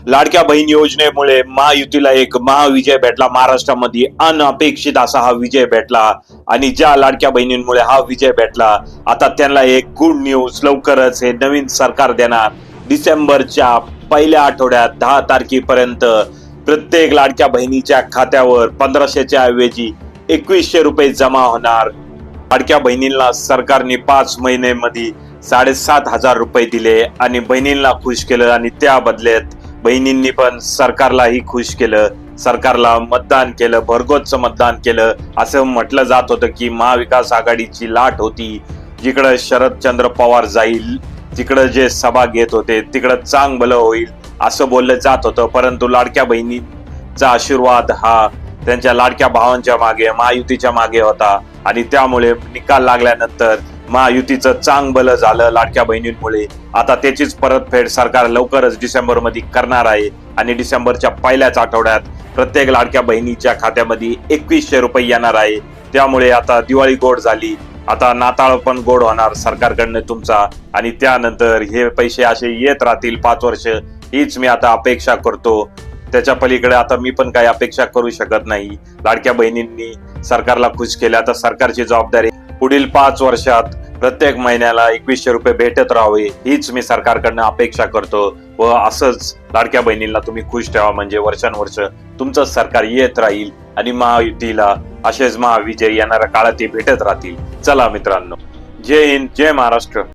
लाडक्या बहीण योजनेमुळे महायुतीला एक महाविजय भेटला. महाराष्ट्रामध्ये अनपेक्षित असा हा विजय भेटला आणि ज्या लाडक्या बहिणींमुळे हा विजय भेटला, आता त्यांना एक गुड न्यूज, लवकरच हे नवीन सरकार देणार. डिसेंबरच्या पहिल्या आठवड्यात 10 तारखेपर्यंत प्रत्येक लाडक्या बहिणीच्या खात्यावर 1500च्या ऐवजी 2100 रुपये जमा होणार. लाडक्या बहिणींना सरकारने 5 महिन्यामध्ये 7500 रुपये दिले आणि बहिणींना खुश केलं आणि त्या बदल्यात बहिणींनी पण सरकारलाही खुश केलं. सरकारला मतदान केलं, भरघोस मतदान केलं. असं म्हटलं जात होतं की महाविकास आघाडीची लाट होती, जिकडं शरदचंद्र पवार जाईल, तिकडं जे सभा घेत होते तिकडं चांगलं होईल असं बोललं जात होतं. परंतु लाडक्या बहिणीचा आशीर्वाद हा त्यांच्या लाडक्या भावांच्या मागे, महायुतीच्या मागे होता आणि त्यामुळे निकाल लागल्यानंतर महायुतीचं चांगलं झालं लाडक्या बहिणींमुळे. आता त्याचीच परतफेड सरकार लवकरच डिसेंबर मध्ये करणार आहे आणि डिसेंबरच्या पहिल्याच आठवड्यात प्रत्येक लाडक्या बहिणीच्या खात्यामध्ये 2100 रुपये येणार आहे. त्यामुळे आता दिवाळी गोड झाली, आता नाताळ पण गोड होणार सरकारकडनं तुमचा आणि त्यानंतर हे पैसे असे येत राहतील 5 वर्ष, हीच मी आता अपेक्षा करतो. त्याच्या पलीकडे आता मी पण काही अपेक्षा करू शकत नाही. लाडक्या बहिणींनी सरकारला खुश केलं, आता सरकारची जबाबदारी पुढील 5 वर्षात प्रत्येक महिन्याला 2100 रुपये भेटत राहावे, हीच मी सरकारकडनं अपेक्षा करतो. व असंच लाडक्या बहिणींना तुम्ही खुश ठेवा, म्हणजे वर्षानुवर्ष तुमचं सरकार येत राहील आणि महायुतीला असेच महाविजय येणाऱ्या काळात ते भेटत राहतील. चला मित्रांनो, जय हिंद, जय महाराष्ट्र.